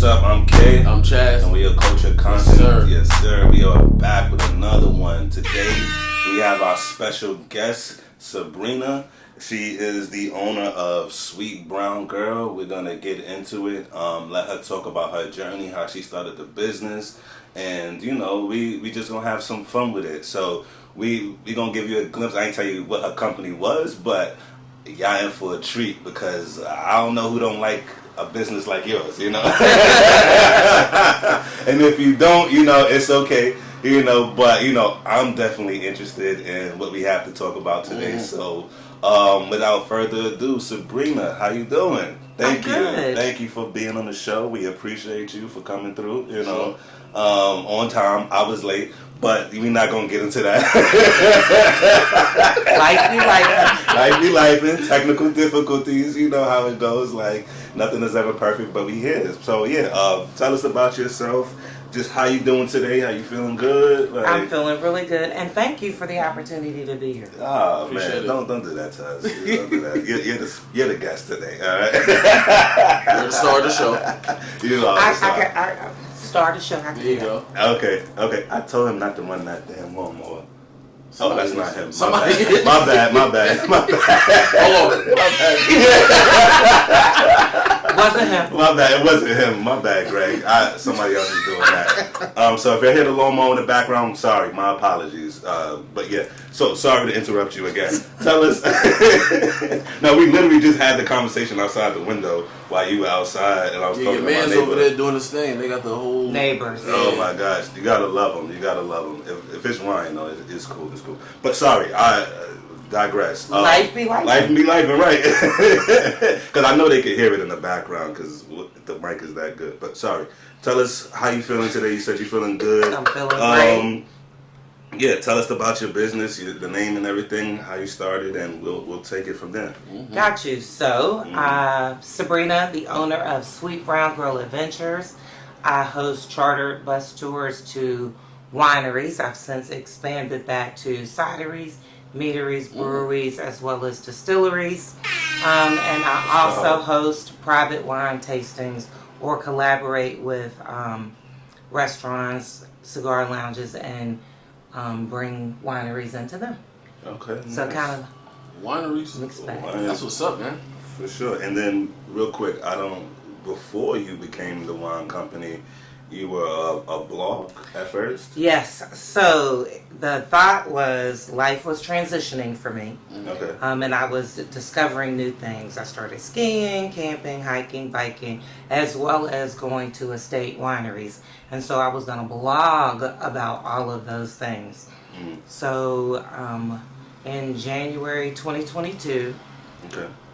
up? I'm Kay. I'm Chaz. And we are Culture Content. Yes, sir. We are back with another one. Today, we have our special guest, Sabrina. She is the owner of Sweet Brown Girl. We're going to get into it. Let her talk about her journey, how she started the business. And, you know, we just going to have some fun with it. So, we going to give you a glimpse. I ain't tell you what her company was, but y'all in for a treat because I don't know who don't like a business like yours, you know. And if you don't, you know, it's okay, you know. But you know, I'm definitely interested in what we have to talk about today. So, without further ado, Sabrina, how you doing? Thank you for being on the show. We appreciate you for coming through. You know, on time. I was late. But we're not going to get into that. Life be lifing. Technical difficulties. You know how it goes. Like, nothing is ever perfect, but we here. So, yeah. Tell us about yourself. Just how you doing today? How you feeling good? Like, I'm feeling really good. And thank you for the opportunity to be here. Oh, man. Don't do that to us. Don't do that. You're the guest today. All right? You're the star of the show. You are the star. I start the show. There you go. Okay. I told him not to run that damn lawnmower. Oh, that's not him. My bad. Hold on. Wasn't him. My bad. It wasn't him. My bad, Greg. Somebody else is doing that. So if you hear the lawnmower in the background, sorry. My apologies. But yeah. So sorry to interrupt you again. Tell us. No, we literally just had the conversation outside the window while you were outside, and I was talking to my neighbor. Your man's over there doing his thing. They got the whole neighbors. Oh my gosh, you gotta love them. If it's Ryan, though, it's cool. It's cool. But sorry, I digress. Life be life. Life be life, right? Because I know they can hear it in the background because the mic is that good. But sorry, tell us how you feeling today. You said you're feeling good. I'm feeling great. Yeah, tell us about your business, the name and everything, how you started, and we'll take it from there. Mm-hmm. Got you. So, Sabrina, the owner of Sweet Brown Girl Adventures. I host chartered bus tours to wineries. I've since expanded that to cideries, meaderies, breweries, as well as distilleries. And I also host private wine tastings or collaborate with restaurants, cigar lounges, and bring wineries into them. Okay. So nice. kind of wineries. Mixed bag. That's what's up, man. For sure. And then real quick, before you became the wine company, you were a blog at first? Yes. So the thought was life was transitioning for me. Okay. And I was discovering new things. I started skiing, camping, hiking, biking, as well as going to estate wineries. And so I was going to blog about all of those things. So in January 2022,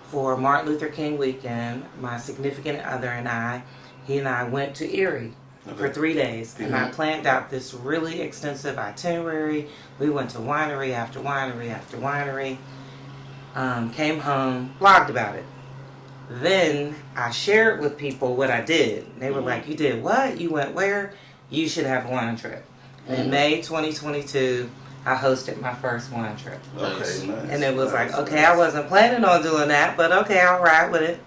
for Martin Luther King weekend, my significant other and he and I went to Erie for 3 days. And I planned out this really extensive itinerary. We went to winery after winery after winery. Came home, blogged about it. Then I shared with people what I did. They were like, "You did what? You went where? You should have a wine trip." In May 2022, I hosted my first wine trip. Okay, nice. And it was I wasn't planning on doing that, but okay, I'll ride with it.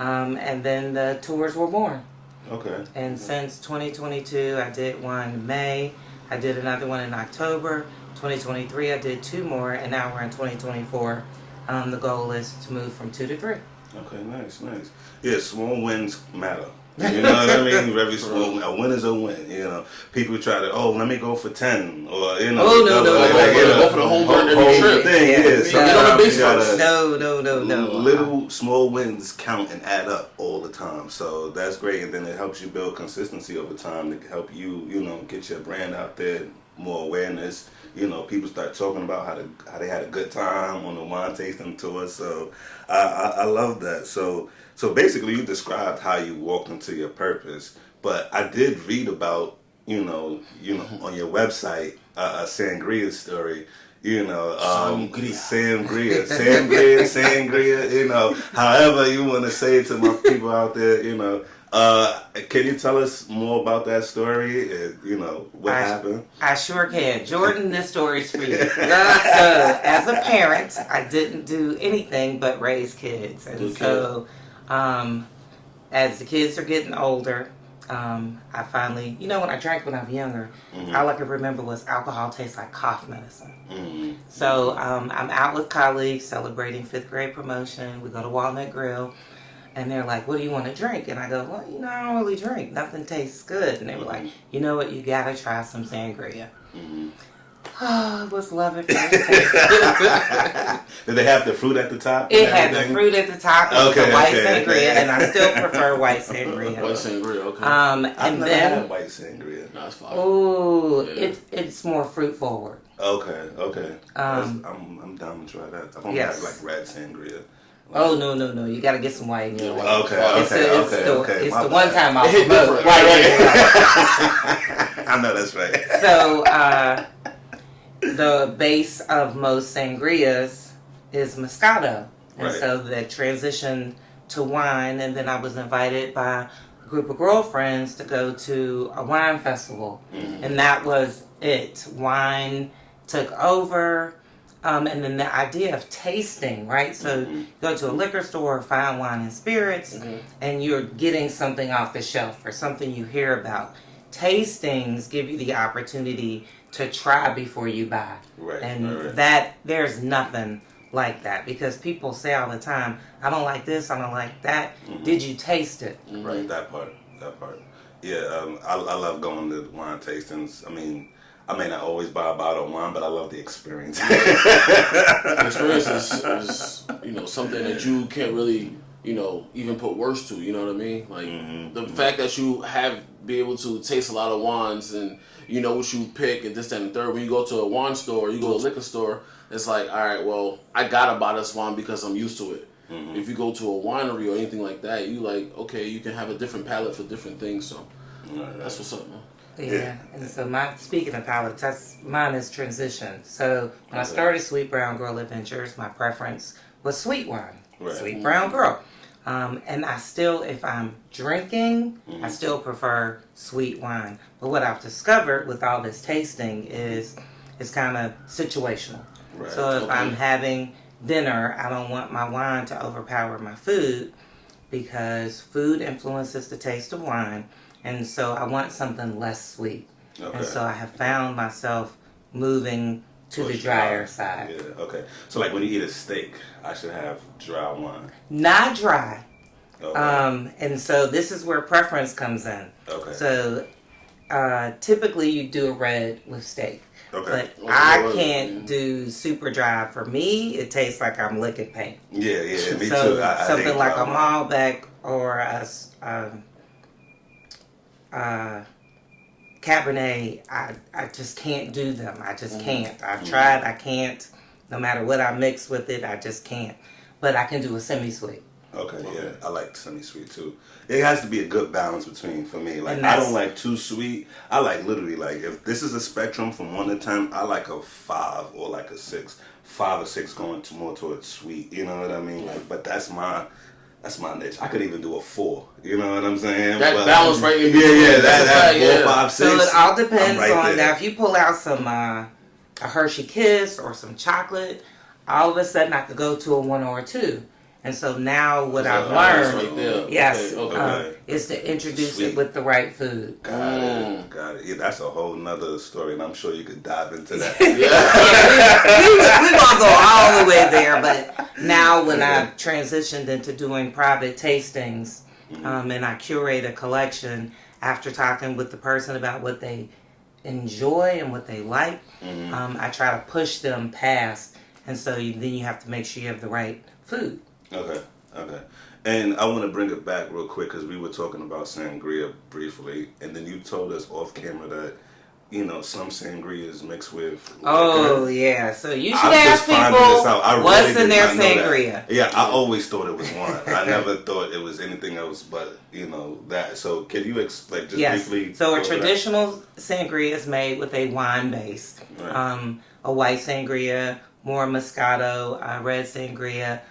And then the tours were born. Okay. And since 2022, I did one in May. I did another one in October. 2023, I did 2 more, and now we're in 2024. The goal is to move from 2 to 3. Okay, nice. Yeah, small wins matter. You know what I mean? Very small. A win is a win. You know, people try to let me go for 10 or you know. Oh no! Go for the whole trip thing. Yeah, sometimes no. Little small wins count and add up all the time. So that's great, and then it helps you build consistency over time to help you, get your brand out there, more awareness. You know, people start talking about how they had a good time on the wine tasting tour. So I love that. So basically, you described how you walked into your purpose. But I did read about on your website a sangria story. Sangria. However you want to say it to my people out there. Can you tell us more about that story? What happened? I sure can. Jordan, this story's for you. So, as a parent, I didn't do anything but raise kids. And so, as the kids are getting older, I finally, when I drank when I was younger, all I could remember was alcohol tastes like cough medicine. So I'm out with colleagues celebrating 5th grade promotion. We go to Walnut Grill, and they're like, "What do you want to drink?" And I go, "Well, I don't really drink. Nothing tastes good." And they were like, "You know what? You gotta try some sangria." Oh, it was love at first taste. Did they have the fruit at the top? It had the fruit at the top. It was a white sangria, okay. and I still prefer white sangria. White sangria, okay. And I've never then had white sangria. No, it's fine. ooh, Yeah. it's more fruit forward. Okay. I'm down to try that. I've only had like red sangria. Oh no! You got to get some white in your life. Okay. It's the one time I'll hit promote. different. I know that's right. So the base of most sangrias is Moscato, and so the transition to wine, and then I was invited by a group of girlfriends to go to a wine festival, and that was it. Wine took over. And then the idea of tasting, right? So you go to a liquor store, fine wine and spirits, and you're getting something off the shelf or something you hear about. Tastings give you the opportunity to try before you buy. That there's nothing like that, because people say all the time, "I don't like this, I don't like that." Did you taste it? Right, that part. Yeah, I love going to wine tastings. I may not always buy a bottle of wine, but I love the experience. The experience is something that you can't really, even put words to. You know what I mean? Like the fact that you be able to taste a lot of wines and you know what you pick and this, that, and the third. When you go to a wine store, you go to a liquor store, it's like, all right, well, I gotta buy this wine because I'm used to it. If you go to a winery or anything like that, you like, okay, you can have a different palate for different things. So that's what's up, man. Yeah, and so speaking of palates, mine is transition. So when I started Sweet Brown Girl Adventures, my preference was sweet wine, Sweet Brown Girl. And I still, if I'm drinking, I still prefer sweet wine. But what I've discovered with all this tasting is it's kind of situational. So if I'm having dinner, I don't want my wine to overpower my food, because food influences the taste of wine. And so I want something less sweet. And so I have found myself moving to the drier side. Yeah, okay. So like when you eat a steak, I should have dry wine. Not dry. And so this is where preference comes in. So typically you do a red with steak. But I can't do super dry. For me, it tastes like I'm licking paint. Yeah, me so too. Something like a Malbec or a Cabernet, I just can't do them. I just can't. I've tried, I can't. No matter what I mix with it, I just can't. But I can do a semi-sweet. Yeah, I like semi-sweet too. It has to be a good balance between, for me. Like, I don't like too sweet. I like literally, like, if this is a spectrum from 1 to 10, I like a 5 or like a 6. 5 or 6 going more towards sweet. You know what I mean? Like, but that's my niche. I could even do a 4. You know what I'm saying? That balance right in between. Yeah, that 4, 5, 6. So it all depends on there. Now. If you pull out some a Hershey Kiss or some chocolate, all of a sudden I could go to a 1 or a 2. And so now what I've learned, is to introduce it with the right food. Got it. Yeah, that's a whole nother story, and I'm sure you could dive into that. We won't go all the way there, but now when I've transitioned into doing private tastings, and I curate a collection after talking with the person about what they enjoy and what they like, I try to push them past, and so then you have to make sure you have the right food. Okay. And I want to bring it back real quick, because we were talking about sangria briefly, and then you told us off camera that, some sangria is mixed with liquor. Oh, yeah. So you should ask people what's in their sangria. Yeah, I always thought it was wine. I never thought it was anything else but, that. So can you explain just briefly? So a traditional sangria is made with a wine base. Right. A white sangria, more Moscato, red sangria,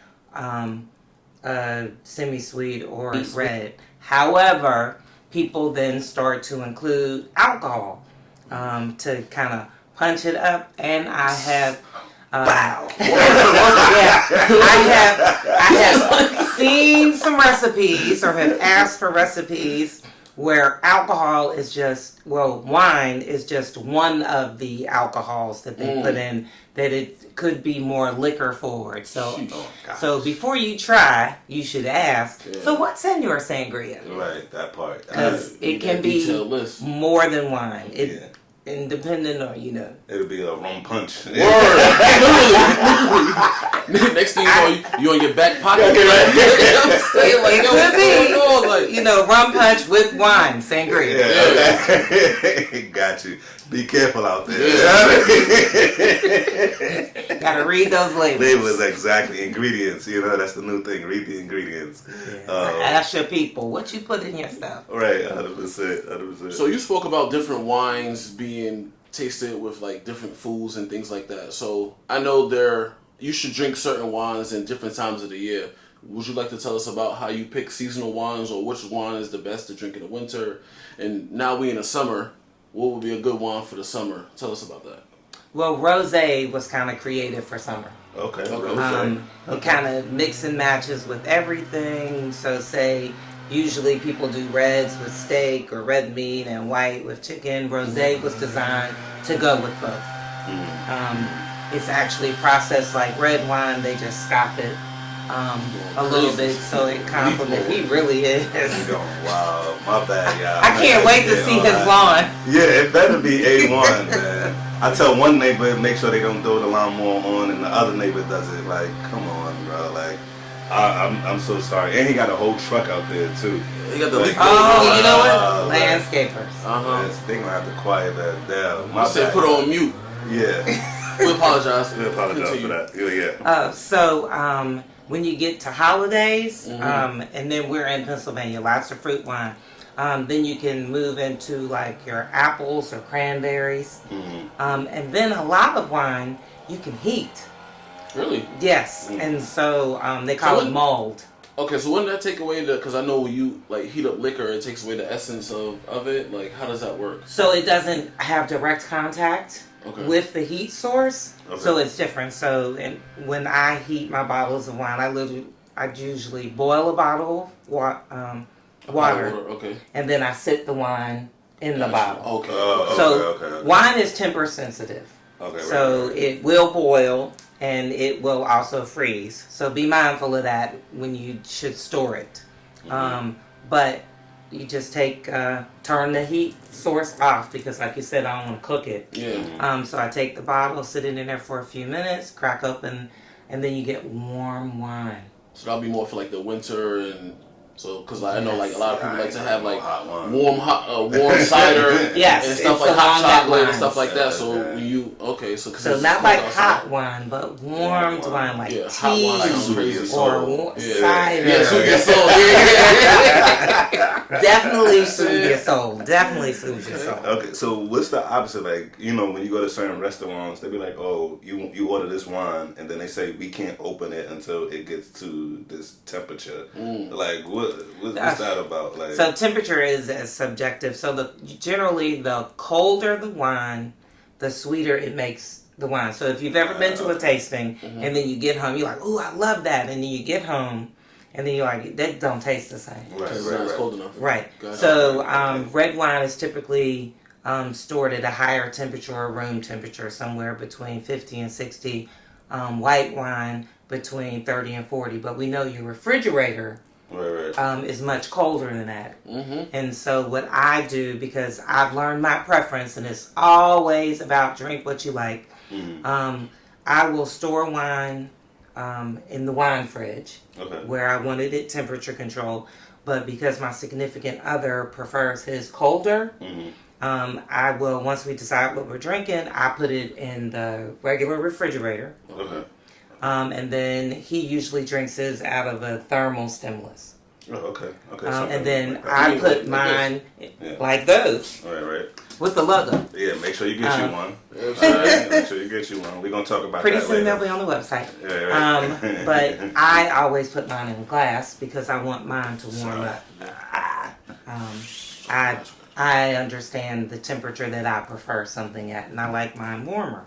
semi-sweet or red. However, people then start to include alcohol to kind of punch it up, and I have wow. I have seen some recipes or have asked for recipes where alcohol is wine is just one of the alcohols that they put in, that it could be more liquor forward. So before you try, you should ask, so what's in your sangria? Right, that part. Because it can be more than wine. And depending on, It'll be a rum punch. Word. Literally. Next thing you on your back pocket. Right? It could be, rum punch with wine, sangria. Yeah. Got you. Be careful out there. Gotta read those labels. Labels, exactly. Ingredients. That's the new thing. Read the ingredients. Ask your people what you put in your stuff. Right, 100%. So you spoke about different wines being tasted with like different foods and things like that. So I know you should drink certain wines in different times of the year. Would you like to tell us about how you pick seasonal wines, or which wine is the best to drink in the winter? And now we in the summer, what would be a good wine for the summer? Tell us about that. Well, rosé was kind of created for summer. Okay. It kind of mix and matches with everything. So say usually people do reds with steak or red meat and white with chicken. Rosé was designed to go with both. It's actually processed like red wine. They just stop it a little bit so it complements. He really is. Wow, my bad, y'all. I can't wait to see his lawn. Yeah, it better be A1, man. I tell one neighbor, make sure they don't throw the lawnmower on, and the other neighbor does it. Like, come on, bro. Like, I'm so sorry. And he got a whole truck out there, too. He got the you know what? Landscapers. Yes, they gonna have to quiet that down. I said put on mute. Yeah. We apologize. We apologize for that. So, when you get to holidays, and then we're in Pennsylvania, lots of fruit wine. Then you can move into like your apples or cranberries. And then a lot of wine you can heat. Really? Yes. And so they call it mulled. Okay, so wouldn't that take away because I know when you like heat up liquor, it takes away the essence of it. Like, how does that work? So it doesn't have direct contact with the heat source. So it's different. So when I heat my bottles of wine, I usually boil a bottle of water, and then I sit the wine in the bottle. Wine is temper sensitive. It will boil and it will also freeze. So be mindful of that when you should store it. But you just turn the heat source off because, like you said, I don't want to cook it. So I take the bottle, sit it in there for a few minutes, crack open, and then you get warm wine. So that'll be more for like the winter and. So, because I know like a lot of people like to have like warm cider and stuff like hot chocolate and stuff like that. So when you so not like hot wine, but warmed wine like tea or cider. Yeah, soothe your soul. Definitely soothe your soul. Definitely soothe your soul. Okay, so what's the opposite? Like, when you go to certain restaurants, they be like, "Oh, you order this wine," and then they say we can't open it until it gets to this temperature. Like, what's that about? Like, so temperature is as subjective. So generally the colder the wine, the sweeter it makes the wine. So if you've ever been to a tasting and then you get home, you're like, "Oh, I love that," and then you get home. And then you're like, that don't taste the same. Right. It's cold enough. Right. So red wine is typically stored at a higher temperature or room temperature, somewhere between 50 and 60. White wine between 30 and 40. But we know your refrigerator is much colder than that. And so what I do, because I've learned my preference, and it's always about drink what you like, I will store wine in the wine fridge where I wanted it temperature control, but because my significant other prefers his colder, I will, once we decide what we're drinking, I put it in the regular refrigerator. And then he usually drinks his out of a thermal stimulus. And then I put mine like those. Right. With the logo. Yeah, make sure you get you one. Make sure you get you one. We're going to talk about pretty that soon later. they'll be on the website. Right. But I always put mine in glass because I want mine to warm up. I understand the temperature that I prefer something at, and I like mine warmer.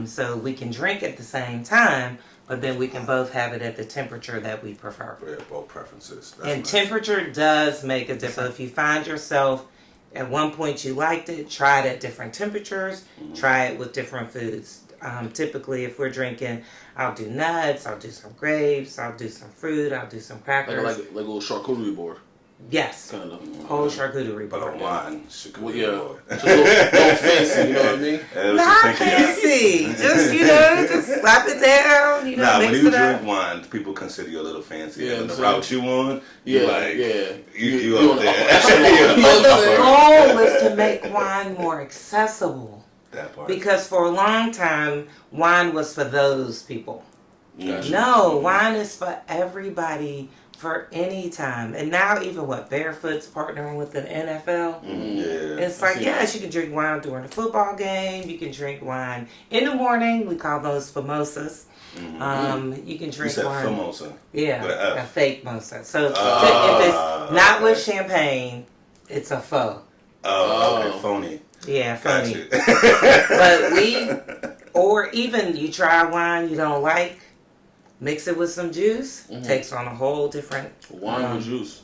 So we can drink at the same time, but then we can both have it at the temperature that we prefer. Yeah, both preferences. That's And nice. temperature does make a difference. So if you find yourself at one point you liked it, try it at different temperatures, try it with different foods. Typically, if we're drinking, I'll do nuts, I'll do some grapes, I'll do some fruit, I'll do some crackers. Like a little charcuterie board. Yes. Kind of. Whole charcuterie But board. a wine, Well, yeah. Just a little fancy, you know what I mean? Not fancy. Just, just slap it down, Nah, mix when you it up. drink wine, people consider you a little fancy. Yeah, and the so- route you on, you like, you on up the there. upper echelon. But the goal is to make wine more accessible. That part. Because for a long time, wine was for those people. Gotcha. No, wine is for everybody for any time. And now even Barefoot's partnering with the NFL. Yeah. It's like, yes, you can drink wine during a football game. You can drink wine in the morning. We call those famosas. You can You drink said wine. famosa. Yeah, With a F. a fake mosa. So if it's not with champagne, it's a faux. Oh, okay, phony. Yeah, Got funny. you. But or even you try wine you don't like, mix it with some juice, takes on a whole different Wine or juice?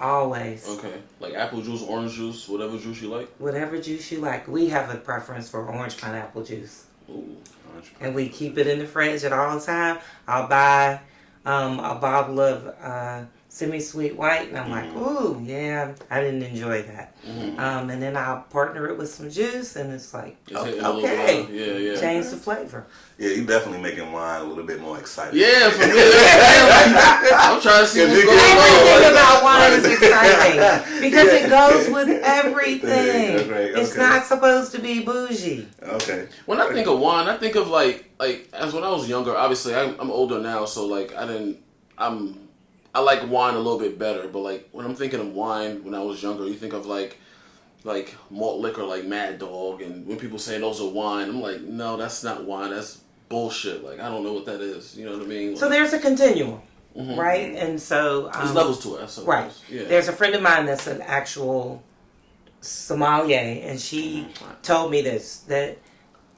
Always. Okay. Like apple juice, orange juice, whatever juice you like? Whatever juice you like. We have a preference for orange pineapple juice. Ooh. And we keep it in the fridge at all time. I'll buy a bottle of semi-sweet white, and I'm like, ooh, yeah, I didn't enjoy that. And then I'll partner it with some juice, and it's like, Just hitting a little okay, bit. Yeah. change the flavor. Yeah, you definitely making wine a little bit more exciting. Yeah, for me. I'm trying to see what's going Everything on. about wine is exciting because it goes with everything. That's right, It's okay. not supposed to be bougie. Okay. When I think of wine, I think of like as when I was younger. Obviously, I'm older now, so like I like wine a little bit better. But like when I'm thinking of wine, when I was younger, you think of like malt liquor, like Mad Dog, and when people say those are wine, I'm like, no, that's not wine. That's bullshit. Like I don't know what that is. You know what I mean? So there's a continuum, right? And so there's levels to it. I suppose. right. Yeah. There's a friend of mine that's an actual sommelier, and she told me this, that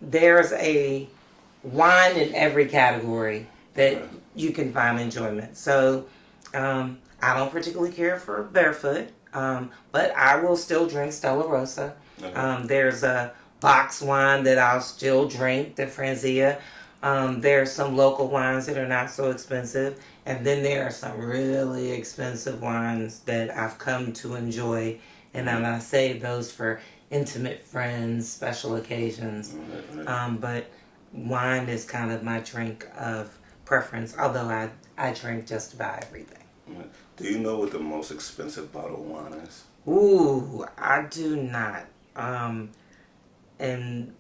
there's a wine in every category that you can find enjoyment. So I don't particularly care for Barefoot, but I will still drink Stella Rosa. There's a box wine that I'll still drink, the Franzia. There's some local wines that are not so expensive. And then there are some really expensive wines that I've come to enjoy. And I save those for intimate friends, special occasions. But wine is kind of my drink of preference, although I drink just about everything. Do you know what the most expensive bottle of wine is? Ooh, I do not. And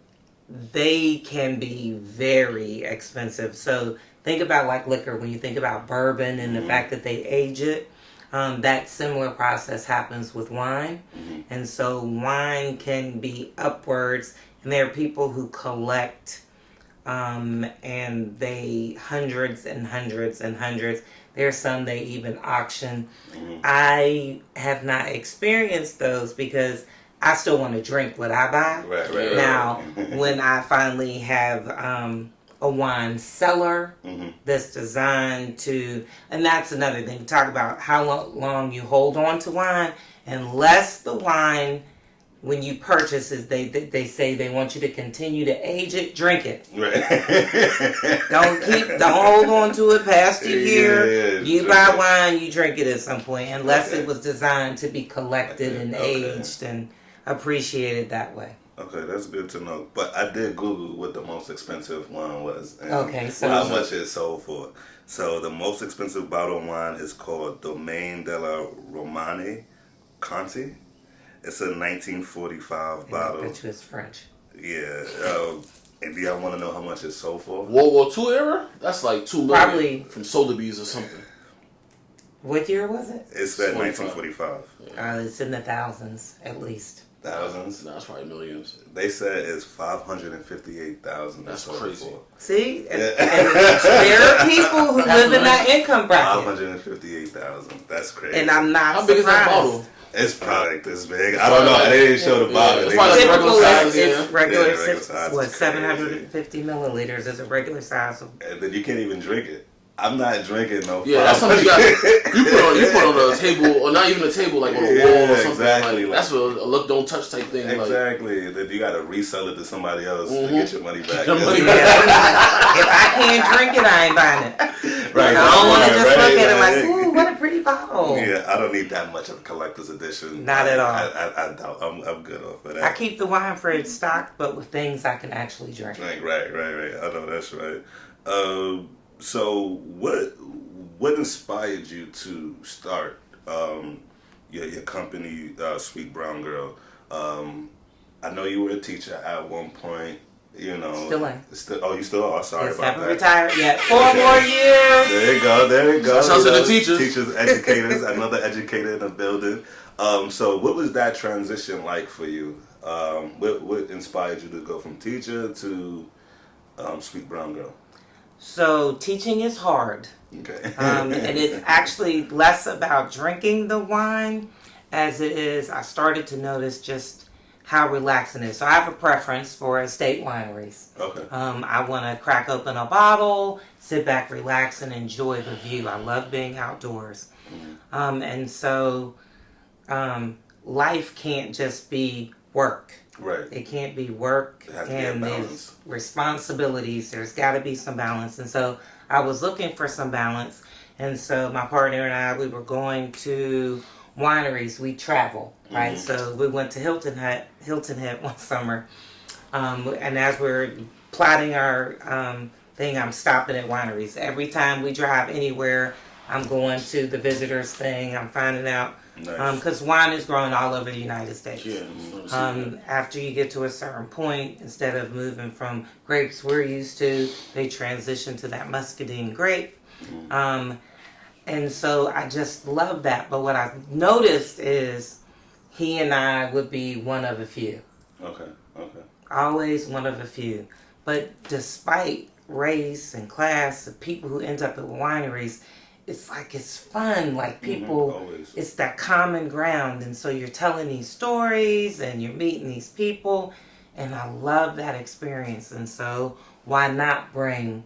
they can be very expensive. So think about like liquor. When you think about bourbon and the fact that they age it, that similar process happens with wine. And so wine can be upwards. And there are people who collect and they hundreds and hundreds and hundreds. There's some they even auction. I have not experienced those because I still want to drink what I buy. Right. Now, when I finally have a wine cellar that's designed to, and that's another thing, talk about how long you hold on to wine. Unless the wine, when you purchase it, they say they want you to continue to age it, drink it. Right. Don't hold on to it past a year. Yeah, You buy wine, you drink it at some point, unless it was designed to be collected and aged and appreciated that way. Okay, that's good to know. But I did Google what the most expensive wine was. And Okay, so how much it sold for. So the most expensive bottle of wine is called Domaine della Romane Conti. It's a 1945 bottle. I bet you it's French. Yeah. And do y'all want to know how much it sold for? World War II era? That's like $2 million Probably. from Sotheby's or something. What year was it? It's at 45. 1945. It's in the thousands, at least. Thousands. Nah, it's probably millions. They said it's 558,000. That's crazy. See? And there are people who live in that income bracket. 558,000. That's crazy. And I'm not How big is that surprised. bottle? It's probably like this big. I don't know. They didn't show the bottle. It's probably like regular size. It's regular, regular size. what, 750 milliliters is a regular size. And then you can't even drink it. I'm not drinking no. Yeah, that's something you got. You put on a table, or not even a table, like on a wall or something. Exactly. Like, that's a look, don't touch type thing. Exactly. Then you got to resell it to somebody else to get your money back. If I can't drink it, I ain't buying it. Right. I don't want to just look at it like, ooh, what a pretty bottle. Yeah, I don't need that much of a collector's edition. Not at all. I don't. I'm good off of that. I keep the wine fridge stocked, but with things I can actually drink. Right. I know that's right. So what inspired you to start your company, Sweet Brown Girl? I know you were a teacher at one point. You know, still am. You still are. Sorry about haven't that. Retired yet. 4 more years. There you go. Shout out to the teachers. Teachers, educators. Another educator in the building. So what was that transition like for you? What inspired you to go from teacher to Sweet Brown Girl? So teaching is hard. Okay. And it's actually less about drinking the wine as it is, I started to notice just how relaxing it is. So I have a preference for estate wineries. Okay. I want to crack open a bottle, sit back, relax, and enjoy the view. I love being outdoors. Mm-hmm. And so life can't just be work. Right. It can't be work and there's responsibilities. There's got to be some balance. And so I was looking for some balance. And so my partner and I, we were going to wineries. We travel, right? Mm-hmm. So we went to Hilton Head one summer. And as we're plotting our thing, I'm stopping at wineries. Every time we drive anywhere, I'm going to the visitors thing. I'm finding out. Because wine is grown all over the United States. Yeah, after you get to a certain point, instead of moving from grapes we're used to, they transition to that muscadine grape. And so I just love that. But what I've noticed is he and I would be one of a few. Okay. Always one of a few. But despite race and class, the people who end up at wineries, it's like it's fun, like people, it's that common ground, and so you're telling these stories and you're meeting these people, and I love that experience, and so why not bring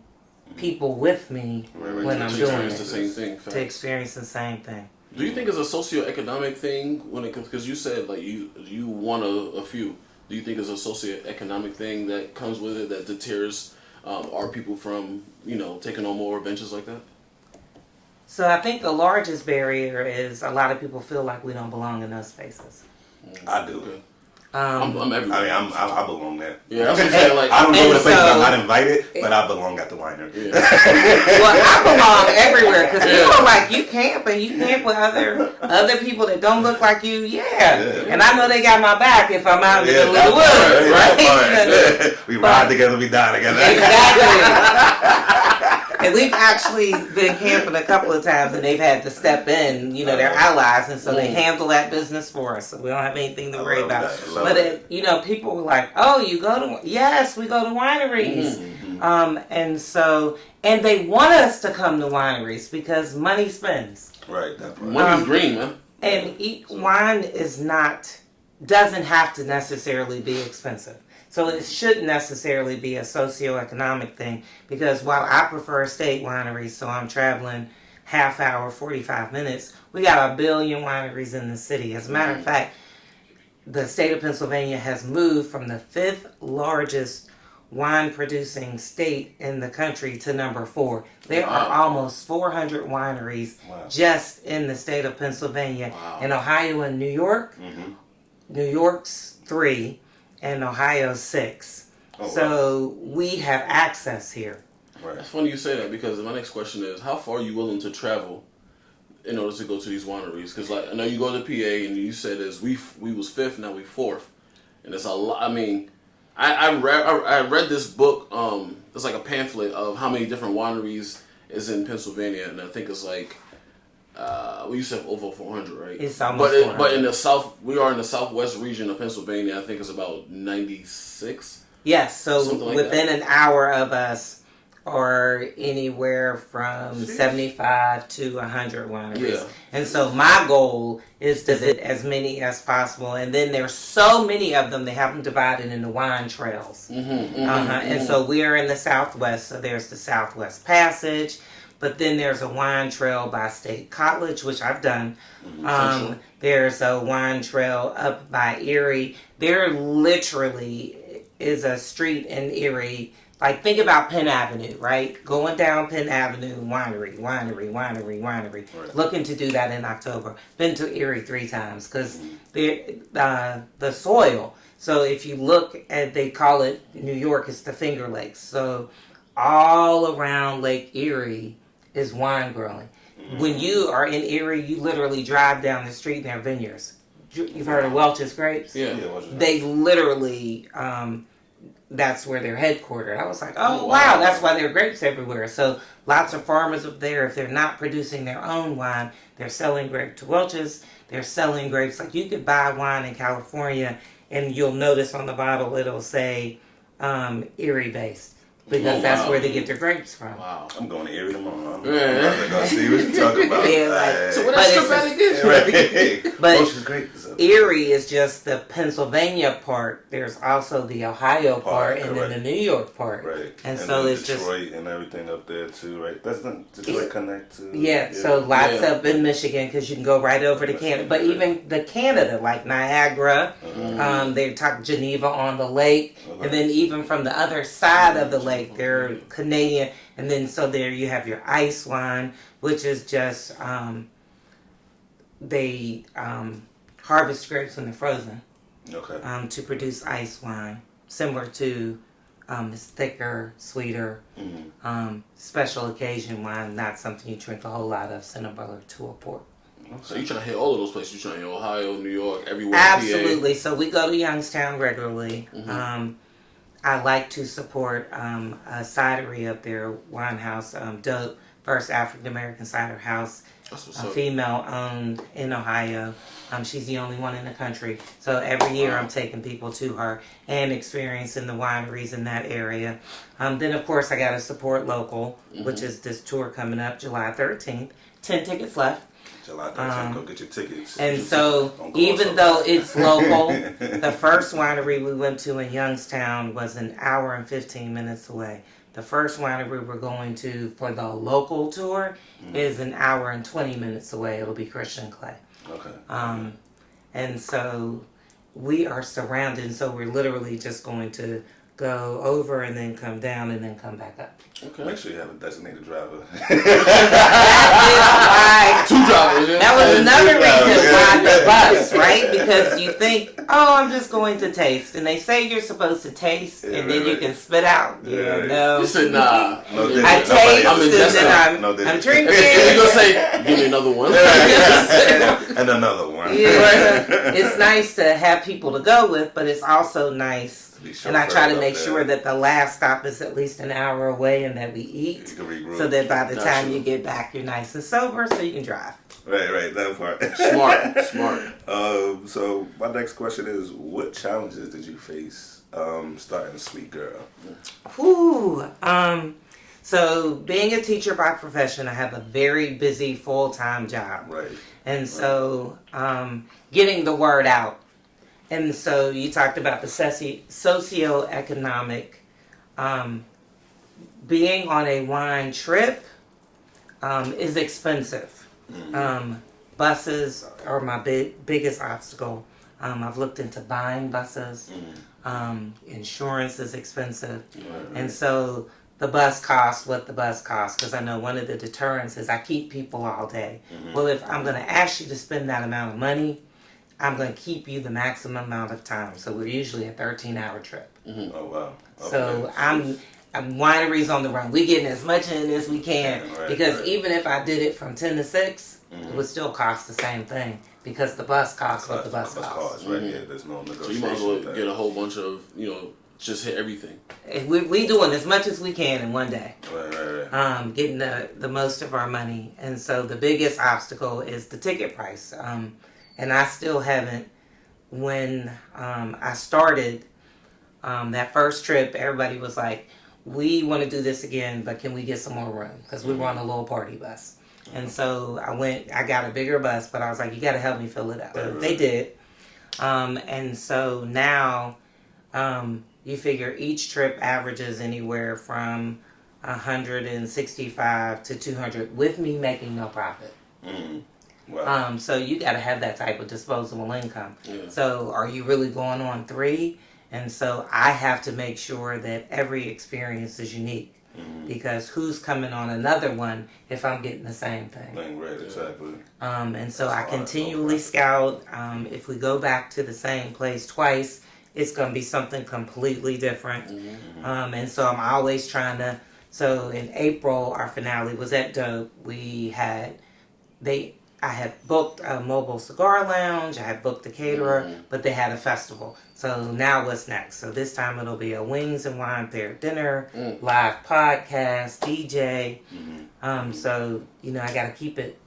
people with me when I'm doing it, the same thing, to experience the same thing. Do you think it's a socioeconomic thing when it comes, because you said like you one of a few, do you think it's a socioeconomic thing that comes with it that deters our people from, taking on more adventures like that? So I think the largest barrier is a lot of people feel like we don't belong in those spaces. I do. Okay. I'm everywhere. I mean, I belong there. Yeah, that's what I'm saying. Like, I don't go to the places I'm not invited, but I belong at the winery. Yeah. Well, I belong everywhere because people are like, you camp and you camp with other people that don't look like you. Yeah. And I know they got my back if I'm out in the middle of the woods, right? We ride together, we die together. Exactly. And we've actually been camping a couple of times, and they've had to step in. They're allies, and so they handle that business for us. So we don't have anything to worry about. But people were like, "Oh, you go to?" Yes, we go to wineries. Mm-hmm. And they want us to come to wineries because money spends. Right. That's right. Money's green, man. And wine doesn't have to necessarily be expensive. So it shouldn't necessarily be a socioeconomic thing, because while I prefer estate wineries, so I'm traveling half hour, 45 minutes, we got 1 billion wineries in the city. As a matter of fact, the state of Pennsylvania has moved from the 5th largest wine producing state in the country to number 4. There are almost 400 wineries just in the state of Pennsylvania. In Ohio and New York, New York's 3. And Ohio 6. So we have access here. Right. It's funny you say that, because my next question is, how far are you willing to travel in order to go to these wineries? Because I know you go to PA and you said we was 5th, now we 4th, and it's a lot. I mean, I read this book. It's like a pamphlet of how many different wineries is in Pennsylvania, and I think it's like. You said over 400, right? It's almost 400. But in the south, we are in the southwest region of Pennsylvania. I think it's about 96. Yes, so like within an hour of us, are anywhere from 75 to 100 wineries. Yeah. And so my goal is to visit as many as possible. And then there's so many of them, they have them divided into wine trails. And so we're in the Southwest, so there's the Southwest Passage. But then there's a wine trail by State College, which I've done. There's a wine trail up by Erie. There literally is a street in Erie. Like, think about Penn Avenue, right? Going down Penn Avenue, winery. Right. Looking to do that in October. Been to Erie 3 times because the soil. So if you look at, they call it, New York, it's the Finger Lakes. So all around Lake Erie is wine growing. When you are in Erie, you literally drive down the street and there are vineyards. You've heard of Welch's Grapes? Yeah. They literally, that's where they're headquartered. I was like, oh, wow, that's why there are grapes everywhere. So lots of farmers up there, if they're not producing their own wine, they're selling grape to Welch's. They're selling grapes. Like, you could buy wine in California and you'll notice on the bottle it'll say Erie-based. Because that's where they get their grapes from. Wow. I'm going to Erie tomorrow. I'm going to see what you're talking about. So what else again? But Erie is just the Pennsylvania part. There's also the Ohio part and then the New York part. Right. And so it's Detroit just... and everything up there too, right? That's not Detroit connect to... Yeah, so lots up in Michigan because you can go right over to Canada. But even the Canada, like Niagara, they talk Geneva on the lake. And then even from the other side of the lake, they're Canadian, and then so there you have your ice wine, which is just they harvest grapes when they're frozen, to produce ice wine, similar to it's thicker, sweeter, special occasion wine, not something you drink a whole lot of, similar to a port. So you're trying to hit all of those places. You're trying to hit Ohio, New York, everywhere. Absolutely. So we go to Youngstown regularly. I like to support a cidery up there, wine house, Dope, first African American cider house, female owned in Ohio. She's the only one in the country. So every year I'm taking people to her and experiencing the wineries in that area. Then of course I got to support local, which is this tour coming up July 13th. 10 tickets left. July 13th, go get your tickets. And so, even though it's local, the first winery we went to in Youngstown was an hour and 15 minutes away. The first winery we're going to for the local tour is an hour and 20 minutes away. It'll be Christian Clay. Okay. And so, we are surrounded, so we're literally just going to go over and then come down and then come back up. Okay. Make sure you have a designated driver. That is why 2 drivers. Yeah. That was another reason why the bus, right? Because you think, oh, I'm just going to taste, and they say you're supposed to taste, and then you can spit out. No. You said nah. I taste, and then I'm drinking. You're gonna say, give me another one. And another one. Yeah, it's nice to have people to go with, but it's also nice. And I try to make sure that the last stop is at least an hour away and that we eat so that by the time you get back, you're nice and sober so you can drive. Right, that part. Smart. So my next question is, what challenges did you face starting Sweet Girl? So being a teacher by profession, I have a very busy full-time job. Right. And so getting the word out. And so you talked about the socioeconomic, being on a wine trip is expensive. Buses are my biggest obstacle. I've looked into buying buses. Insurance is expensive. And so the bus costs what the bus costs, because I know one of the deterrents is I keep people all day. Well, if I'm going to ask you to spend that amount of money, I'm going to keep you the maximum amount of time. So we're usually a 13-hour trip. Oh, wow. Okay. So I'm wineries on the run. We getting as much in as we can. Because even if I did it from 10 to 6, it would still cost the same thing. Because the bus costs what the bus costs. Right, yeah, there's no negotiation. So you might as well get a whole bunch of, just hit everything. We doing as much as we can in one day. Right. Getting the most of our money. And so the biggest obstacle is the ticket price. And I still haven't, when I started that first trip, everybody was like, we want to do this again, but can we get some more room? Because we were on a little party bus. And so I got a bigger bus, but I was like, you got to help me fill it up. So they did. And so now you figure each trip averages anywhere from 165 to 200 with me making no profit. Wow. So you got to have that type of disposable income. Yeah. So are you really going on 3? And so I have to make sure that every experience is unique. Because who's coming on another one if I'm getting the same thing? Right, exactly. And so I continually scout. If we go back to the same place twice, it's going to be something completely different. And so I'm always trying to. So in April, our finale was at Dope. I had booked a mobile cigar lounge. I had booked a caterer, but they had a festival. So now what's next? So this time it'll be a wings and wine paired dinner, live podcast, DJ. So I got to keep it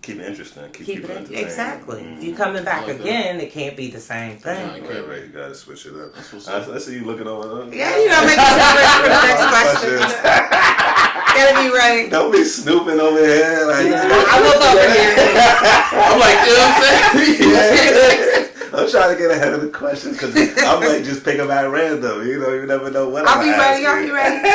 interesting. Keep it entertaining. Exactly. If you're coming back again, it can't be the same thing. Right. You got to switch it up. I see you looking over there. Yeah, making sure ready for the next question. Gotta be right. Don't be snooping over here. Like, I look over here. I'm like, you know what I'm saying? I'm trying to get ahead of the questions because I might just pick them at random. You never know what I'll be ready.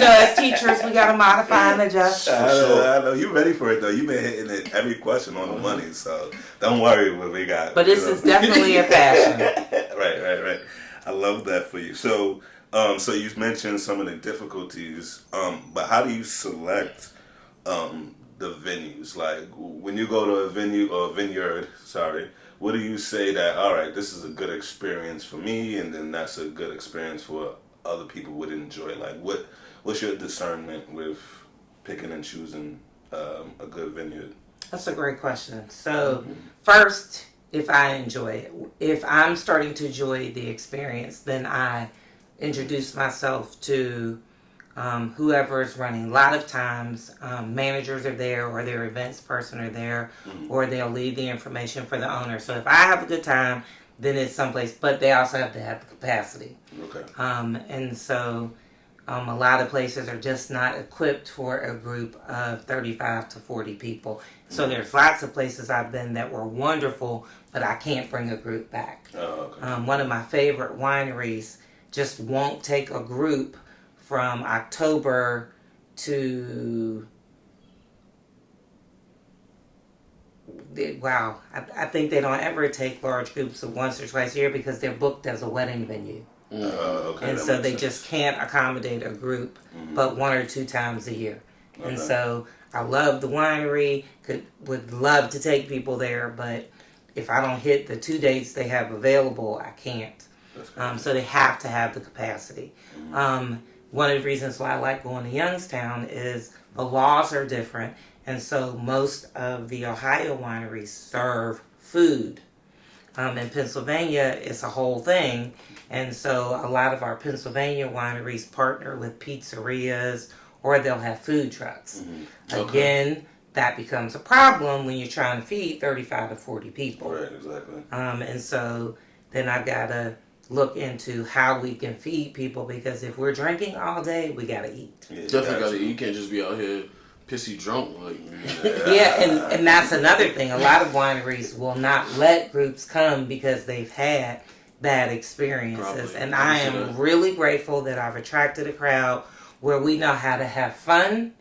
As teachers, we gotta modify and adjust. I know. You ready for it though. You've been hitting it every question on the money, so don't worry what we got. But this is definitely a passion. Right. I love that for you. So you mentioned some of the difficulties, but how do you select the venues? Like when you go to a venue or a vineyard, what do you say that, all right, this is a good experience for me, and then that's a good experience for other people would enjoy? Like what's your discernment with picking and choosing a good vineyard? That's a great question. So first, if I enjoy it, if I'm starting to enjoy the experience, then I introduce myself to whoever is running. A lot of times managers are there or their events person are there or they'll leave the information for the owner. So if I have a good time, then it's someplace, but they also have to have the capacity. Okay. And so a lot of places are just not equipped for a group of 35 to 40 people. So there's lots of places I've been that were wonderful, but I can't bring a group back. Oh, okay. One of my favorite wineries just won't take a group from October to, I think they don't ever take large groups of once or twice a year because they're booked as a wedding venue. Okay, and so they just can't accommodate a group but 1 or 2 times a year. Okay. And so I love the winery, would love to take people there, but if I don't hit the 2 dates they have available, I can't. So they have to have the capacity. One of the reasons why I like going to Youngstown is the laws are different, and so most of the Ohio wineries serve food. In Pennsylvania, it's a whole thing, and so a lot of our Pennsylvania wineries partner with pizzerias, or they'll have food trucks. Again, that becomes a problem when you're trying to feed 35 to 40 people. Right, exactly. And so then I've got to look into how we can feed people, because if we're drinking all day, we gotta eat. Yeah, definitely gotta eat. You can't just be out here pissy drunk. And that's another thing. A lot of wineries will not let groups come because they've had bad experiences. Probably. And I am really grateful that I've attracted a crowd where we know how to have fun,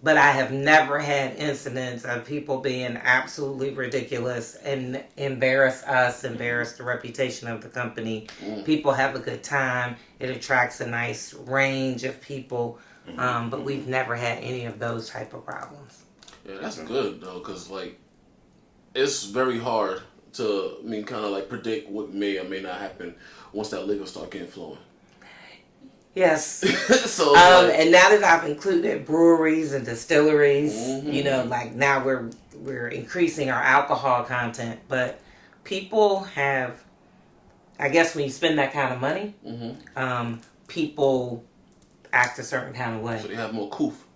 but I have never had incidents of people being absolutely ridiculous and embarrass us, embarrass the reputation of the company. People have a good time. It attracts a nice range of people, but we've never had any of those type of problems. Yeah, that's good, though, because, it's very hard to, kind of, predict what may or may not happen once that liquor start getting flowing. Yes. So and now that I've included breweries and distilleries, now we're increasing our alcohol content, but people have, I guess when you spend that kind of money, people act a certain kind of way. So they have more coof.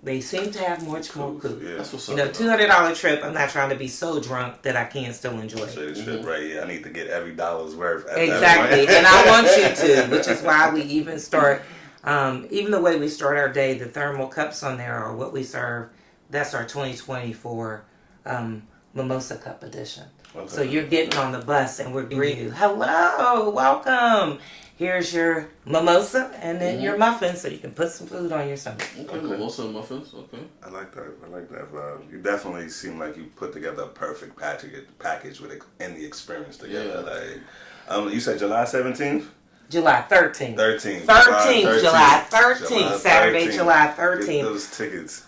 They seem to have much more coof. Yeah. That's what's up. $200 trip, I'm not trying to be so drunk that I can't still enjoy it. Right, yeah, I need to get every dollar's worth. Exactly, and I want you to, which is why we even start Even the way we start our day, the thermal cups on there are what we serve. That's our 2024 Mimosa Cup edition. Okay. So you're getting on the bus and we're greeting you. Hello, welcome. Here's your mimosa and then your muffins so you can put some food on your stomach. Okay, mimosa and muffins, okay. I like that. You definitely seem like you put together a perfect package with it and the experience together. Yeah. Like, you said July 17th? July 13th. 13th. July 13th. Saturday, July 13th. Get those tickets.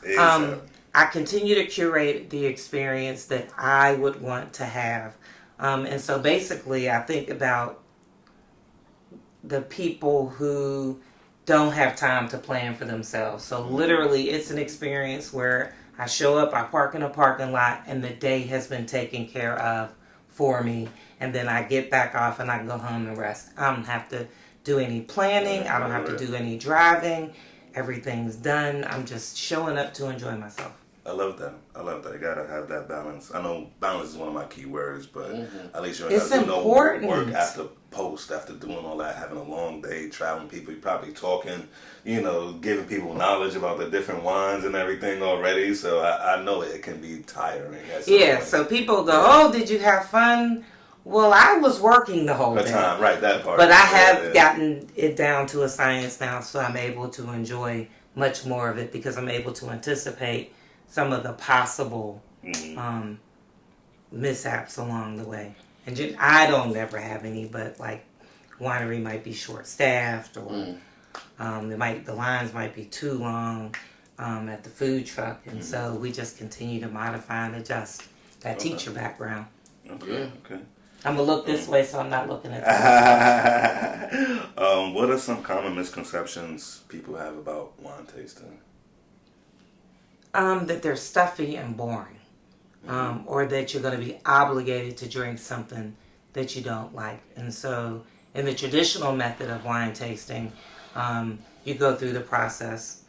I continue to curate the experience that I would want to have. And so basically I think about the people who don't have time to plan for themselves. So literally it's an experience where I show up, I park in a parking lot, and the day has been taken care of for me. And then I get back off and I can go home and rest. I don't have to do any planning. I don't have to do any driving. Everything's done. I'm just showing up to enjoy myself. I love that. You gotta have that balance. I know balance is one of my key words, but at least you don't have to do no work after doing all that, having a long day, traveling people. You're probably talking, giving people knowledge about the different wines and everything already. So I know it can be tiring. Yeah, so people go, oh, did you have fun? Well, I was working the whole day. Right, that part. But I have gotten it down to a science now, so I'm able to enjoy much more of it because I'm able to anticipate some of the possible mishaps along the way. And I don't ever have any, but like winery might be short-staffed or the lines might be too long at the food truck. And so we just continue to modify and adjust that teacher background. Okay. I'm going to look this way so I'm not looking at what are some common misconceptions people have about wine tasting? That they're stuffy and boring, or that you're going to be obligated to drink something that you don't like. And so in the traditional method of wine tasting, you go through the process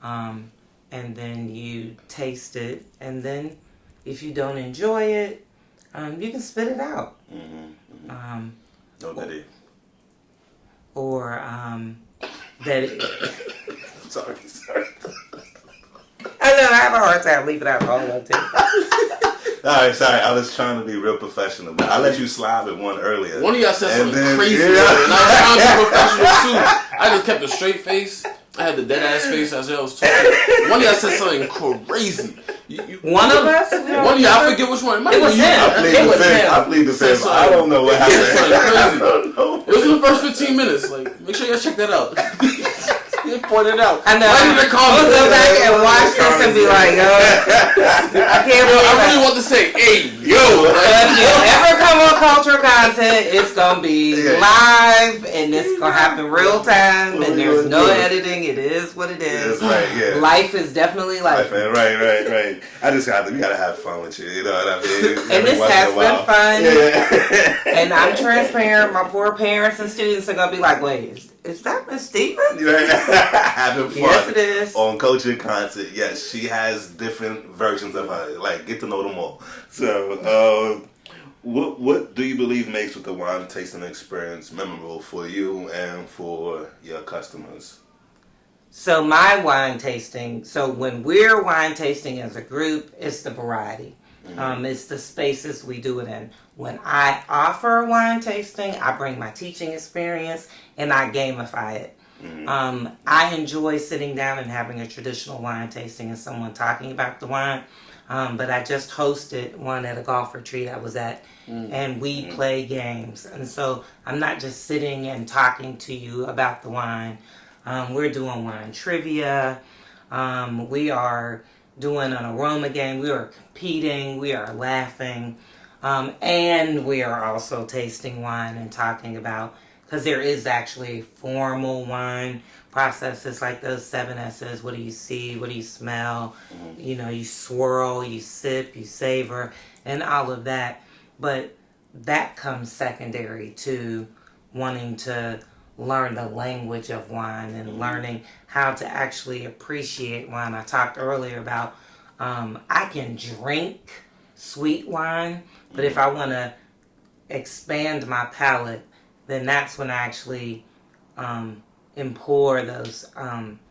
and then you taste it, and then if you don't enjoy it, you can spit it out. No pity. Or that it... Sorry. I know, I have a hard time leaving out all of it. Alright, sorry. I was trying to be real professional, but I let you slide with one earlier. One of y'all said something crazy, and I was trying to be professional too. I just kept a straight face. I had the dead ass face as I was talking. One of y'all said something crazy. One of us? One of y'all, I forget which one. It was him. I plead the fifth. I don't know what happened. I don't know. It was in the first 15 minutes. Like, make sure y'all check that out. You pointed out. I know. We'll go back and watch this and be like, I can't believe I really want to say, hey, yo. If you ever come on culture content, it's going to be live and it's going to happen real time and there's no editing. It is what it is. That's right, yeah. Life is definitely life. Right. We got to have fun with you know what I mean? And this has been fun. Yeah. And I'm transparent. My poor parents and students are going to be like, wait, is that Miss Stevens? Having fun. Yes, it is. On culture content, yes, she has different versions of her. Like, get to know them all. So, what do you believe makes with the wine tasting experience memorable for you and for your customers? So my wine tasting, when we're wine tasting as a group, it's the variety. It's the spaces we do it in. When I offer wine tasting, I bring my teaching experience and I gamify it. I enjoy sitting down and having a traditional wine tasting and someone talking about the wine. But I just hosted one at a golf retreat I was at, and we play games. And so I'm not just sitting and talking to you about the wine. We're doing wine trivia. We are doing an aroma game. We are competing. We are laughing. And we are also tasting wine and talking about, because there is actually formal wine processes like those 7 S's. What do you see? What do you smell? You swirl, you sip, you savor, and all of that. But that comes secondary to wanting to learn the language of wine and learning how to actually appreciate wine. I talked earlier about I can drink sweet wine, but if I want to expand my palate, then that's when I actually implore those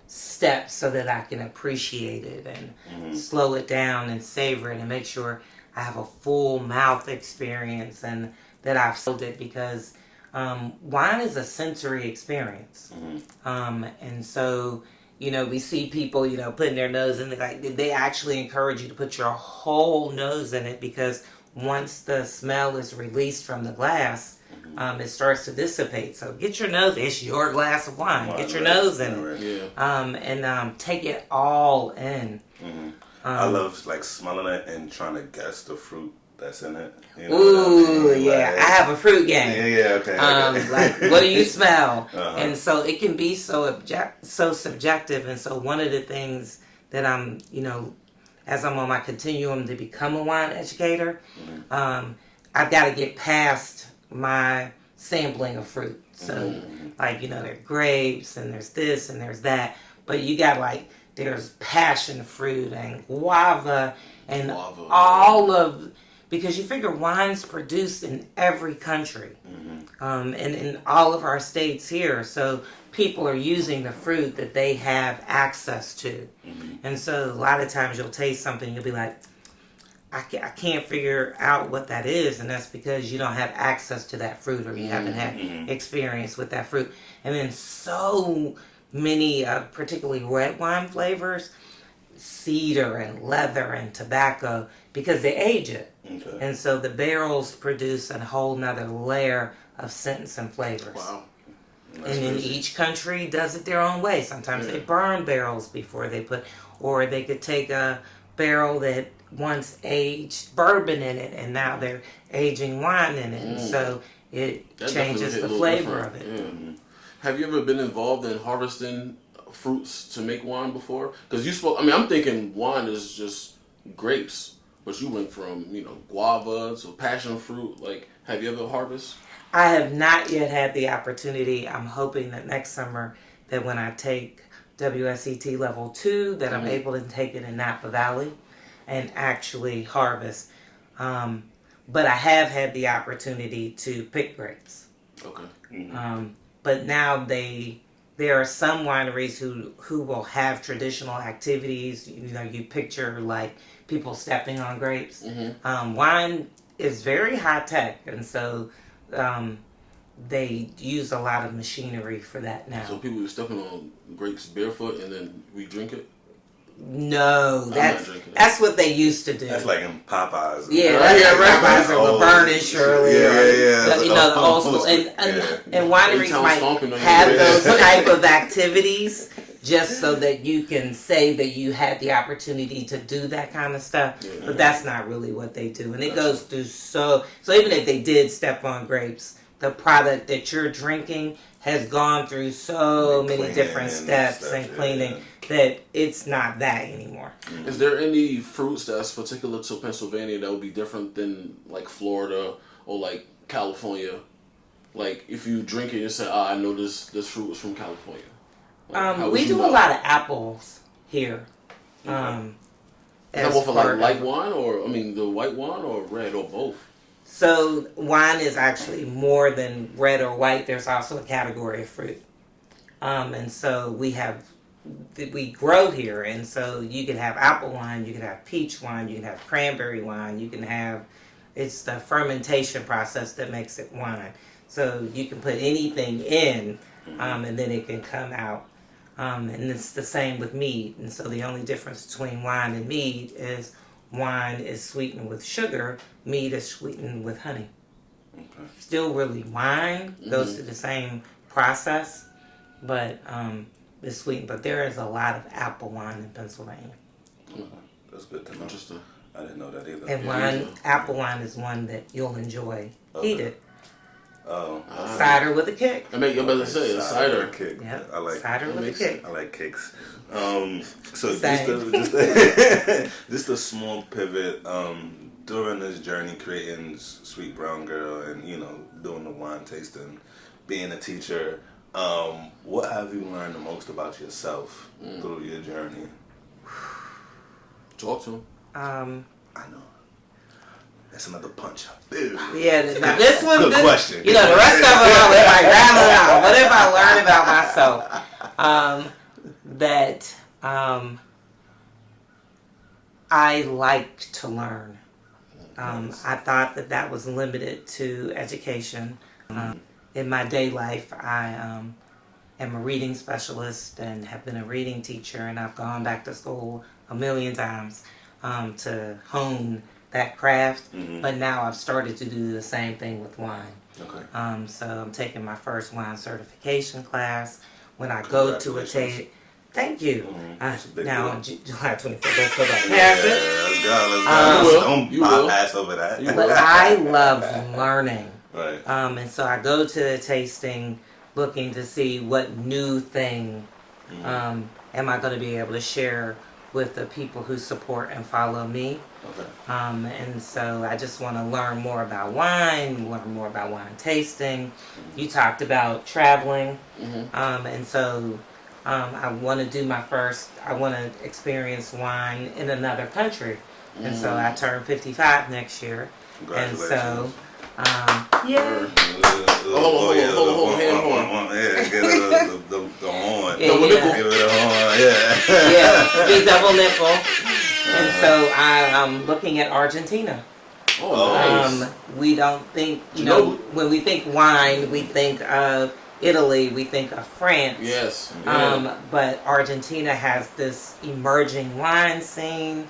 steps so that I can appreciate it and slow it down and savor it and make sure I have a full mouth experience and that I've sold it, because wine is a sensory experience. And so, we see people, putting their nose in it. Like, they actually encourage you to put your whole nose in it, because once the smell is released from the glass, it starts to dissipate. So get your nose. It's your glass of wine. Get your nose in it. Yeah. And take it all in. I love like smelling it and trying to guess the fruit that's in it. Ooh, yeah. I have a fruit game. Yeah, okay. Like, what do you smell? And so it can be so subjective. And so one of the things that I'm, as I'm on my continuum to become a wine educator, I've got to get past my sampling of fruit. So, like, there are grapes and there's this and there's that. But you got, like, there's passion fruit and guava and all of... Because you figure wine's produced in every country, and in all of our states here. So people are using the fruit that they have access to. And so a lot of times you'll taste something, you'll be like, I can't figure out what that is. And that's because you don't have access to that fruit, or you haven't had experience with that fruit. And then so many, particularly red wine flavors, cedar and leather and tobacco, because they age it. Okay. And so the barrels produce a whole nother layer of scents and flavors. Wow. And then each country does it their own way. Sometimes they burn barrels before they put, or they could take a barrel that once aged bourbon in it and now they're aging wine in it. And so it That changes the definitely hit a little flavor of different. it. Yeah. Have you ever been involved in harvesting fruits to make wine before? Because you spoke, I'm thinking wine is just grapes, but you went from, guava to passion fruit. Like, have you ever harvested? I have not yet had the opportunity. I'm hoping that next summer, that when I take WSET level 2, that I'm able to take it in Napa Valley and actually harvest. But I have had the opportunity to pick grapes. Okay. But now there are some wineries who will have traditional activities. You picture like people stepping on grapes. Wine is very high tech, and so they use a lot of machinery for that now. So people are stepping on grapes barefoot and then we drink it? No, that's what they used to do. That's like in Popeyes. Yeah, Popeyes or Laverne and Shirley. The old school. And wineries might have those type of activities just so that you can say that you had the opportunity to do that kind of stuff. But that's not really what they do. And it goes through so even if they did step on grapes, the product that you're drinking has gone through so many different steps and cleaning that it's not that anymore. Is there any fruits that's particular to Pennsylvania that would be different than like Florida or like California? Like if you drink it, you say, I know this fruit was from California. Like, we do a lot of apples here. Is that for like light wine or, the white wine or red or both? So wine is actually more than red or white. There's also a category of fruit. And so we grow here. And so you can have apple wine, you can have peach wine, you can have cranberry wine, you can have, it's the fermentation process that makes it wine. So you can put anything in, and then it can come out. And it's the same with mead. And so the only difference between wine and mead is wine is sweetened with sugar, mead is sweetened with honey. Okay. Still really wine, goes through the same process, but it's sweetened. But there is a lot of apple wine in Pennsylvania. Okay. That's good to know. Interesting. I didn't know that either. And apple wine is one that you'll enjoy. Heated. Oh. Cider with a kick. I mean, you're about to say a cider kick. Yeah. I like cider with a kick. I like cakes. So just a small pivot. During this journey, creating Sweet Brown Girl, and doing the wine tasting, being a teacher, what have you learned the most about yourself through your journey? Talk to him. I know. That's another punch. Ew. Yeah, now this one, Good question. You know, the rest of them, I was like, rattle out. What if I learn about myself? That I like to learn. I thought that was limited to education. In my day life, I am a reading specialist and have been a reading teacher, and I've gone back to school a million times to hone that craft. But now I've started to do the same thing with wine. Okay. So I'm taking my first wine certification class. When I go to a thank you. Now on July 24th, let's go back past it. Let's go. Don't bypass over that. But I love learning. Right. And so I go to the tasting looking to see what new thing am I going to be able to share with the people who support and follow me. Okay. And so I just want to learn more about wine, learn more about wine tasting. You talked about traveling. And so I want to do I want to experience wine in another country. And so I turn 55 next year. Congratulations. And so, yeah. Hold on, hand horn. Yeah, get it the horn. Yeah, Double nipple. Give it a horn, yeah. Yeah, big double nipple. And so I'm looking at Argentina. Oh, nice. We don't think, you know, when we think wine, we think of Italy, we think of France. Yes. Yeah. But Argentina has this emerging wine scene.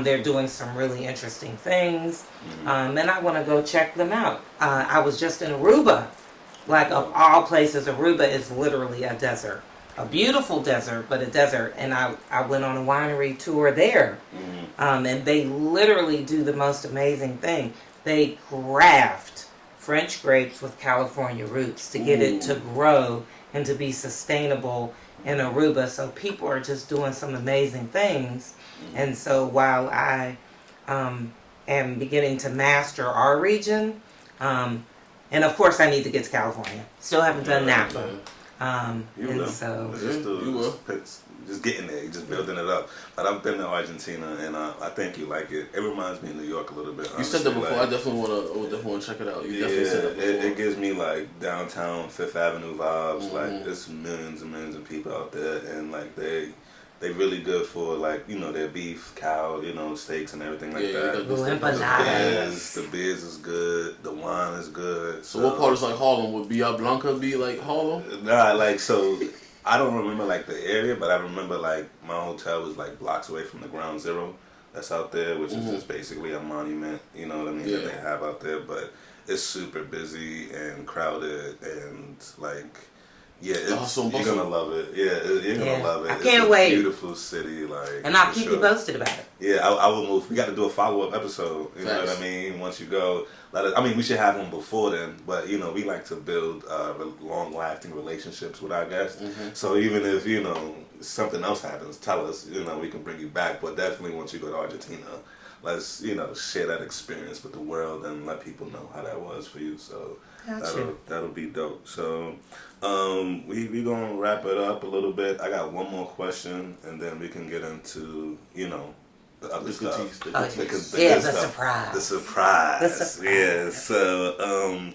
They're doing some really interesting things. And I want to go check them out. I was just in Aruba. Like, of all places, Aruba is literally a desert. A beautiful desert, but a desert. And I went on a winery tour there. And they literally do the most amazing thing. They graft French grapes with California roots to get it to grow and to be sustainable in Aruba. So people are just doing some amazing things. And so while I am beginning to master our region, and of course I need to get to California. Still haven't done Napa. Just getting there, just building it up. But I've been to Argentina, and I think you like it. It reminds me of New York a little bit. You said that before. I definitely want to check it out. You definitely said that before. It gives me like downtown Fifth Avenue vibes. Like there's millions and millions of people out there, and like they really good for like, you know, their beef, cow, you know, steaks and everything like that. The beers is good. The wine is good. So what part is like Harlem? Would Villa Blanca be like Harlem? Nah, like so. I don't remember like the area, but I remember like my hotel was like blocks away from the Ground Zero that's out there, which is just basically a monument, you know what I mean, that they have out there. But it's super busy and crowded and like, yeah, you're gonna love it. Yeah, you're gonna love it. I can't wait. Beautiful city, like. And I'll keep you posted about it. Yeah, I will move. We got to do a follow-up episode. You know what I mean? Once you go, we should have one before then. But you know, we like to build long-lasting relationships with our guests. So even if you know something else happens, tell us. You know, we can bring you back. But definitely, once you go to Argentina, let's share that experience with the world and let people know how that was for you. So that'll be dope. So we gonna wrap it up a little bit. I got one more question, and then we can get into the other stuff. The surprise. The surprise. Yeah. So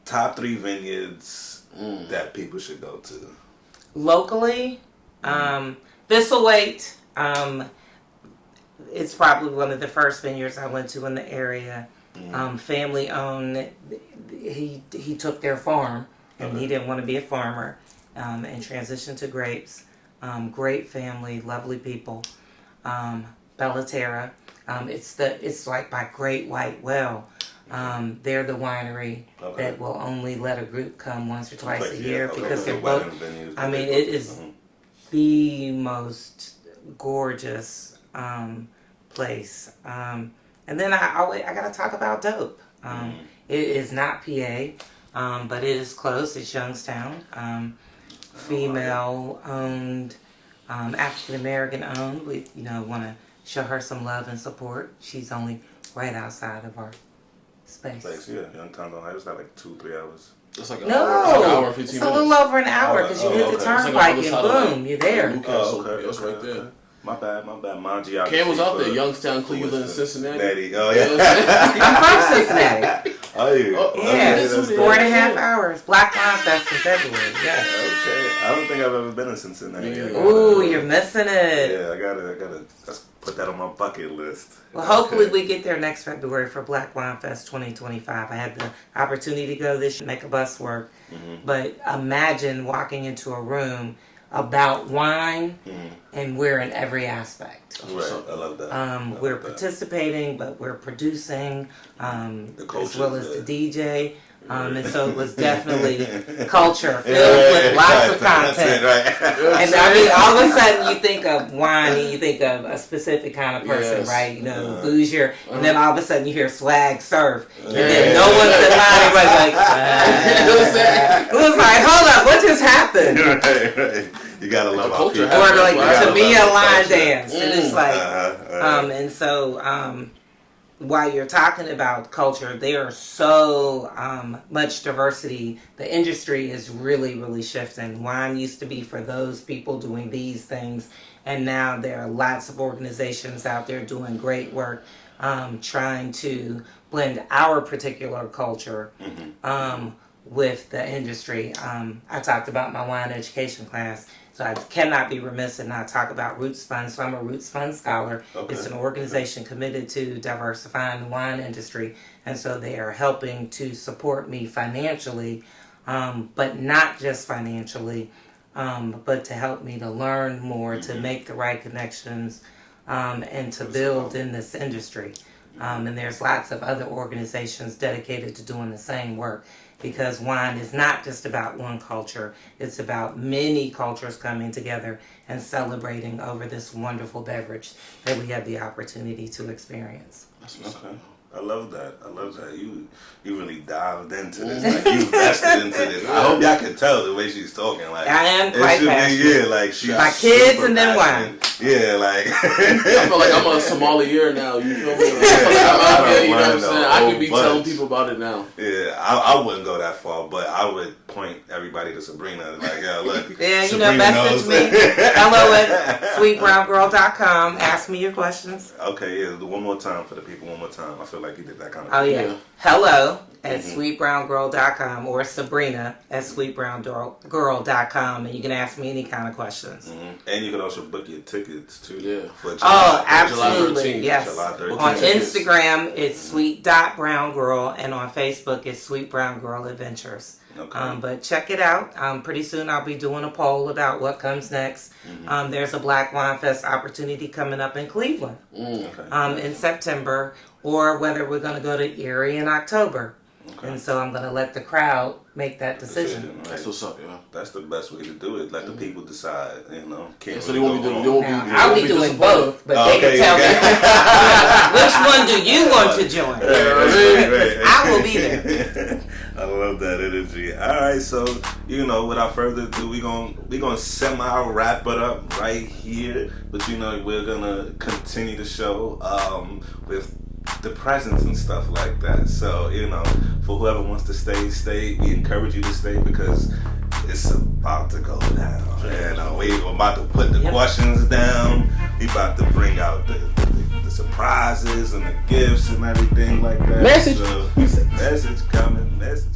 top 3 vineyards that people should go to. Locally, This'll wait. It's probably one of the first vineyards I went to in the area. Family owned. He took their farm, and he didn't want to be a farmer, and transitioned to grapes. Great family, lovely people. Bellaterra. It's like by Great White Well. They're the winery that will only let a group come once or twice a year because they're both. I mean, it is the most gorgeous place. And then I gotta talk about dope. It is not PA, but it is close. It's Youngstown, female owned, African American owned. We want to show her some love and support. She's only right outside of our space. Yeah, Youngstown, Ohio. It's not like 2-3 hours. It's like an hour, 15 minutes. A little over an hour because you hit the turnpike and boom, you're there. It's right there. My bad. My geography. Cam was out there, Youngstown, Cleveland, and Cincinnati. Oh, yeah. I'm from Cincinnati. Oh, yeah. Yeah, it's 4.5 hours. Black Wine Fest in February, yes. Okay. I don't think I've ever been in Cincinnati. Ooh, you're missing it. Yeah, I gotta put that on my bucket list. Well, hopefully we get there next February for Black Wine Fest 2025. I had the opportunity to go this year, make a bus work. But imagine walking into a room about wine, and we're in every aspect. Right, I love that. We're participating, but we're producing, as well as there. the DJ. And so it was definitely culture filled with lots of content. And I mean, all of a sudden you think of wine and you think of a specific kind of person, right? You know, bougier. And then all of a sudden you hear swag surf. And then no one's in line. Everybody's like, it was like, hold up, what just happened? Right. You gotta love our people. Or like Tamia line dance. And it's like, and so, while you're talking about culture, there are so much diversity. The industry is really, really shifting. Wine used to be for those people doing these things, and now there are lots of organizations out there doing great work, trying to blend our particular culture with the industry. I talked about my wine education class. So I cannot be remiss and not talk about Roots Fund. So I'm a Roots Fund scholar. Okay. It's an organization committed to diversifying the wine industry. And so they are helping to support me financially, but not just financially, but to help me to learn more, to make the right connections, and to build in this industry. And there's lots of other organizations dedicated to doing the same work. Because wine is not just about one culture, it's about many cultures coming together and celebrating over this wonderful beverage that we have the opportunity to experience. Okay. I love that. You really dived into this. Like, you invested into this. I hope y'all can tell the way she's talking. Like, I am quite passionate. Like she's my kids and then wine. Yeah, like I feel like I'm a sommelier now. You feel me? I'm out here. You know what I'm saying? I could be telling people about it now. Yeah, I wouldn't go that far, but I would point everybody to Sabrina. Like, yeah, look. Yeah, Sabrina message me. Hello at sweetbrowngirl.com. Ask me your questions. Okay, yeah. One more time for the people. One more time. I feel like you did that kind of. Oh yeah. Hello at sweetbrowngirl.com or Sabrina at sweetbrowngirl.com, and you can ask me any kind of questions. And you can also book your tickets too. Yeah. For July, absolutely. July 13th, yes. July 13th. On Instagram, it's sweet.browngirl, and on Facebook, it's Sweet Brown Girl Adventures. Okay. But check it out. Pretty soon I'll be doing a poll about what comes next. There's a Black Wine Fest opportunity coming up in Cleveland in September, or whether we're going to go to Erie in October. Okay. And so I'm going to let the crowd make that decision. Right? That's what's up, yeah. That's the best way to do it. Let the people decide, So they won't be doing. I'll be doing both, but they can tell me which one do you want to join. Right. I will be there. I love that energy. All right, so without further ado, we gonna semi wrap it up right here. But we're gonna continue the show with the presents and stuff like that. So for whoever wants to stay. We encourage you to stay because it's about to go down. And we're about to put the questions down. We about to bring out the surprises and the gifts and everything like that. Message. So, message coming. Message.